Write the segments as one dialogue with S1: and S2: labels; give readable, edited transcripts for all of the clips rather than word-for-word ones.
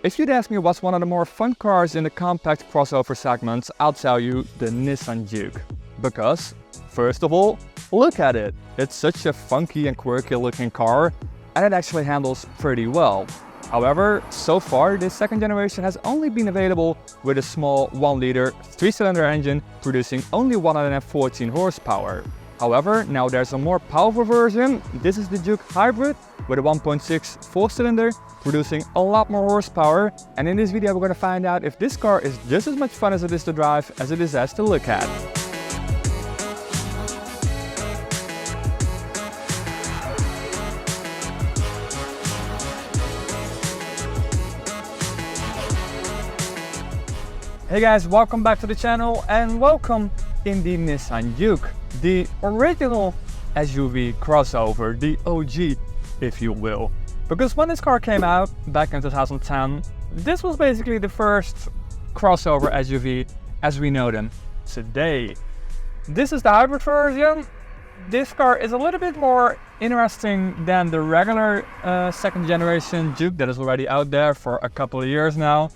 S1: If you'd ask me what's one of the more fun cars in the compact crossover segments, I'll tell you the Nissan Juke. Because, first of all, look at it. It's such a funky and quirky looking car, and it actually handles pretty well. However, so far this second generation has only been available with a small 1-liter 3-cylinder engine producing only 114 horsepower. However, now there's a more powerful version. This is the Juke Hybrid with a 1.6 4-cylinder producing a lot more horsepower, and in this video we're going to find out if this car is just as much fun as it is to drive as it is to look at. Hey guys, welcome back to the channel and welcome in the Nissan Juke, the original SUV crossover, the OG if you will. Because when this car came out back in 2010, this was basically the first crossover SUV as we know them today. This is the hybrid version. This car is a little bit more interesting than the regular second generation Juke that is already out there for a couple of years now,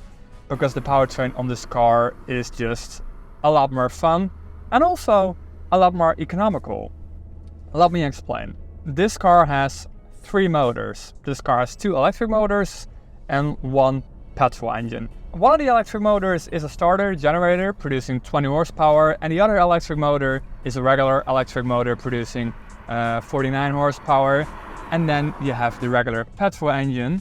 S1: because the powertrain on this car is just a lot more fun and also a lot more economical. Let me explain. This car has 3 motors. This car has 2 electric motors and 1 petrol engine. One of the electric motors is a starter generator producing 20 horsepower, and the other electric motor is a regular electric motor producing 49 horsepower. And then you have the regular petrol engine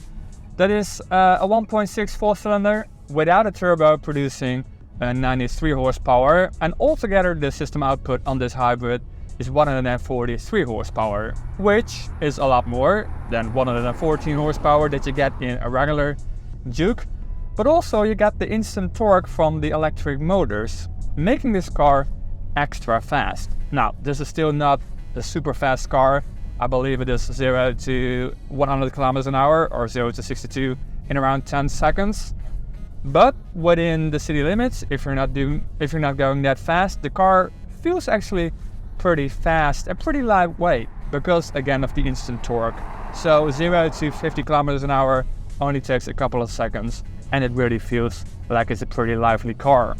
S1: that is a 1.6 4-cylinder without a turbo producing 93 horsepower, and altogether the system output on this hybrid is 143 horsepower, which is a lot more than 114 horsepower that you get in a regular Juke, but also you get the instant torque from the electric motors, making this car extra fast. Now, this is still not a super fast car. I believe it is 0 to 100 kilometers an hour or 0 to 62 in around 10 seconds. But within the city limits, if you're not going that fast, the car feels actually pretty fast and pretty lightweight because again of the instant torque. So 0 to 50 kilometers an hour only takes a couple of seconds, and it really feels like it's a pretty lively car.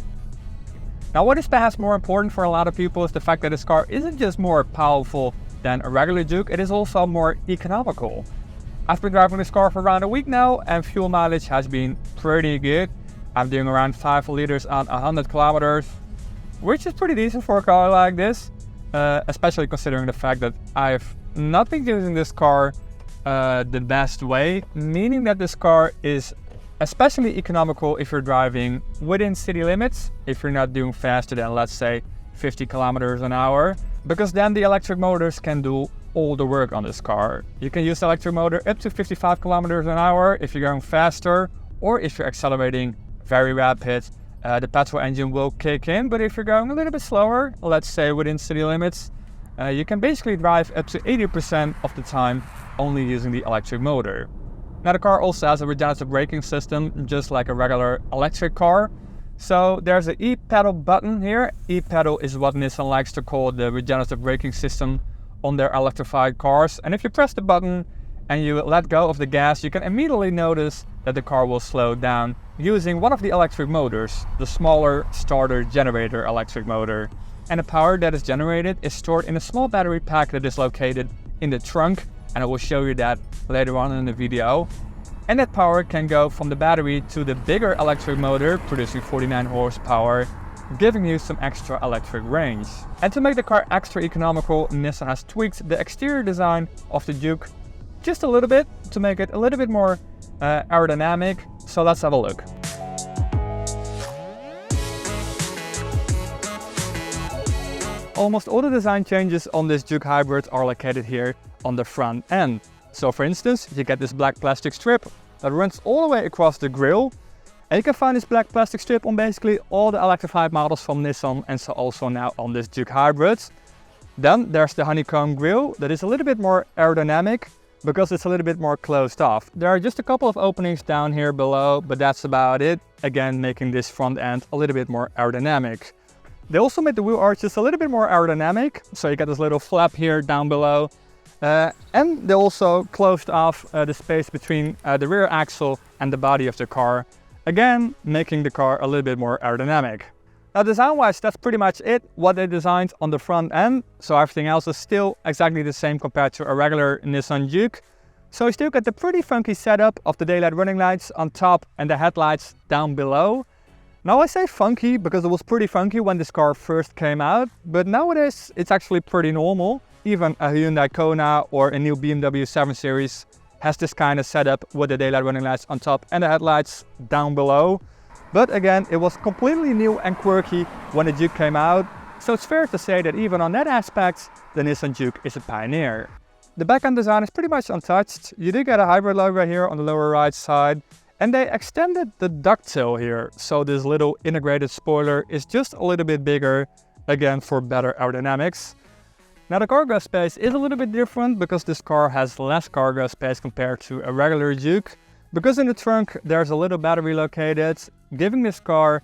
S1: Now, what is perhaps more important for a lot of people is the fact that this car isn't just more powerful than a regular Juke, it is also more economical. I've been driving this car for around a week now, and fuel mileage has been pretty good. I'm doing around 5 liters on 100 kilometers, which is pretty decent for a car like this, especially considering the fact that I've not been using this car the best way, meaning that this car is especially economical if you're driving within city limits, if you're not doing faster than, let's say, 50 kilometers an hour, because then the electric motors can do all the work on this car. You can use the electric motor up to 55 kilometers an hour if you're going faster, or if you're accelerating very rapid, the petrol engine will kick in. But if you're going a little bit slower, let's say within city limits, you can basically drive up to 80% of the time only using the electric motor. Now, the car also has a regenerative braking system, just like a regular electric car. So there's an e-pedal button here. E-pedal is what Nissan likes to call the regenerative braking system on their electrified cars. And if you press the button and you let go of the gas, you can immediately notice that the car will slow down using one of the electric motors, the smaller starter generator electric motor. And the power that is generated is stored in a small battery pack that is located in the trunk, and I will show you that later on in the video. And that power can go from the battery to the bigger electric motor producing 49 horsepower, giving you some extra electric range. And to make the car extra economical, Nissan has tweaked the exterior design of the Juke just a little bit to make it a little bit more aerodynamic. So let's have a look. Almost all the design changes on this Juke Hybrid are located here on the front end. So for instance, you get this black plastic strip that runs all the way across the grille. And you can find this black plastic strip on basically all the electrified models from Nissan, and so also now on this Juke Hybrid. Then there's the honeycomb grille that is a little bit more aerodynamic because it's a little bit more closed off. There are just a couple of openings down here below, but that's about it. Again, making this front end a little bit more aerodynamic. They also made the wheel arches a little bit more aerodynamic. So you got this little flap here down below And they also closed off the space between the rear axle and the body of the car, again making the car a little bit more aerodynamic. Now design-wise, that's pretty much it, what they designed on the front end, so everything else is still exactly the same compared to a regular Nissan Juke. So you still get the pretty funky setup of the daylight running lights on top and the headlights down below. Now I say funky because it was pretty funky when this car first came out, but nowadays it's actually pretty normal. Even a Hyundai Kona or a new BMW 7 Series has this kind of setup with the daylight running lights on top and the headlights down below. But again, it was completely new and quirky when the Juke came out, so it's fair to say that even on that aspect, the Nissan Juke is a pioneer. The back end design is pretty much untouched. You do get a hybrid logo here on the lower right side, and they extended the ducktail here, so this little integrated spoiler is just a little bit bigger, again for better aerodynamics. Now the cargo space is a little bit different because this car has less cargo space compared to a regular Juke. Because in the trunk there's a little battery located, giving this car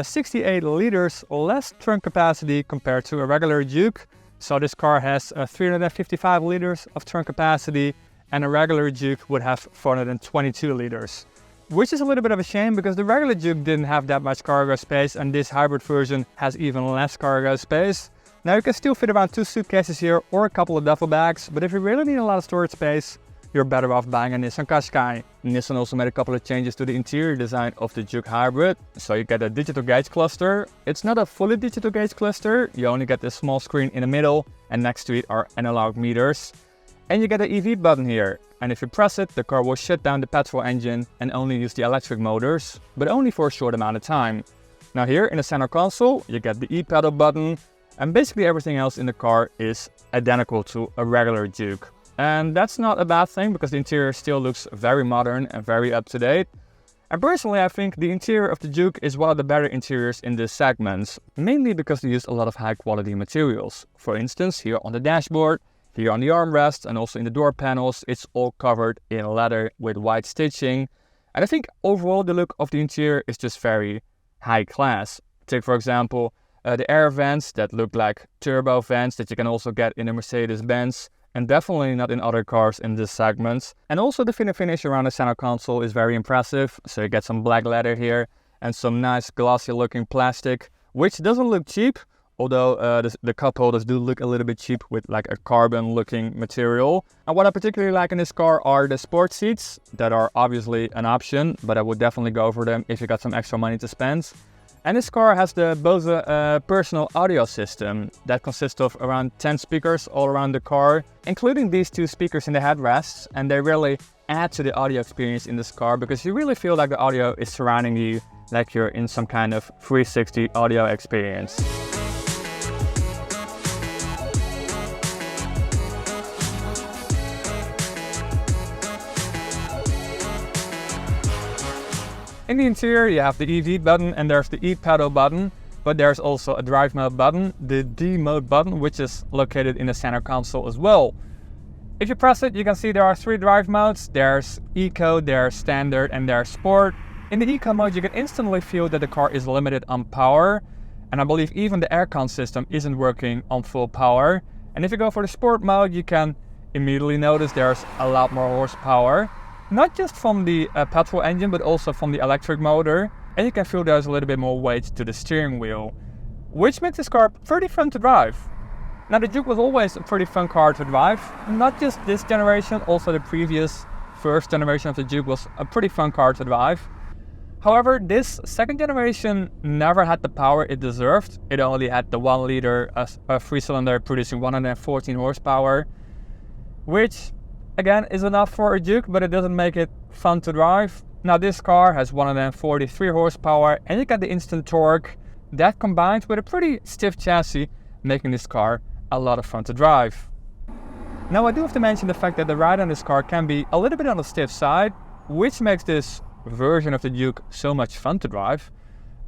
S1: 68 liters less trunk capacity compared to a regular Juke. So this car has 355 liters of trunk capacity and a regular Juke would have 422 liters. Which is a little bit of a shame because the regular Juke didn't have that much cargo space and this hybrid version has even less cargo space. Now you can still fit around 2 suitcases here or a couple of duffel bags, but if you really need a lot of storage space, you're better off buying a Nissan Qashqai. Nissan also made a couple of changes to the interior design of the Juke Hybrid. So you get a digital gauge cluster. It's not a fully digital gauge cluster, you only get this small screen in the middle and next to it are analog meters. And you get an EV button here. And if you press it, the car will shut down the petrol engine and only use the electric motors, but only for a short amount of time. Now here in the center console, you get the e-pedal button and basically everything else in the car is identical to a regular Juke. And that's not a bad thing because the interior still looks very modern and very up to date. And personally I think the interior of the Juke is one of the better interiors in this segment, mainly because they use a lot of high quality materials. For instance, here on the dashboard, here on the armrest and also in the door panels, it's all covered in leather with white stitching. And I think overall the look of the interior is just very high class. Take for example the air vents that look like turbo vents that you can also get in a Mercedes-Benz. And definitely not in other cars in this segment. And also the finish around the center console is very impressive. So you get some black leather here and some nice glossy looking plastic, which doesn't look cheap, although the cup holders do look a little bit cheap with like a carbon looking material. And what I particularly like in this car are the sport seats that are obviously an option, but I would definitely go for them if you got some extra money to spend. And this car has the Bose personal audio system that consists of around 10 speakers all around the car, including these 2 speakers in the headrests, and they really add to the audio experience in this car because you really feel like the audio is surrounding you, like you're in some kind of 360 audio experience. In the interior you have the EV button and there's the e-pedal button, but there's also a drive mode button, the D mode button, which is located in the center console as well. If you press it, you can see there are 3 drive modes. There's Eco, there's Standard and there's Sport. In the Eco mode you can instantly feel that the car is limited on power, and I believe even the aircon system isn't working on full power. And if you go for the Sport mode, you can immediately notice there's a lot more horsepower. Not just from the petrol engine, but also from the electric motor. And you can feel there's a little bit more weight to the steering wheel, which makes this car pretty fun to drive. Now the Juke was always a pretty fun car to drive. Not just this generation, also the previous first generation of the Juke was a pretty fun car to drive. However, this second generation never had the power it deserved. It only had the 1 liter 3-cylinder producing 114 horsepower, which again is enough for a Juke, but it doesn't make it fun to drive. Now this car has 143 horsepower and you get the instant torque that combines with a pretty stiff chassis, making this car a lot of fun to drive. Now I do have to mention the fact that the ride on this car can be a little bit on the stiff side, which makes this version of the Juke so much fun to drive,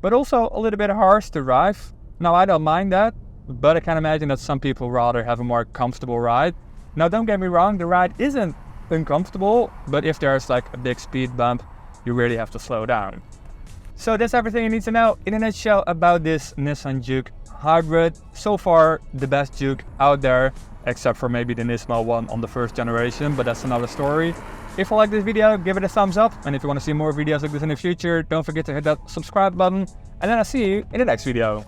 S1: but also a little bit harsh to drive. Now I don't mind that, but I can imagine that some people rather have a more comfortable ride. Now don't get me wrong, the ride isn't uncomfortable, but if there's like a big speed bump, you really have to slow down. So that's everything you need to know in a nutshell about this Nissan Juke Hybrid. So far the best Juke out there, except for maybe the Nismo one on the first generation, but that's another story. If you like this video, give it a thumbs up, and if you want to see more videos like this in the future, don't forget to hit that subscribe button, and then I'll see you in the next video.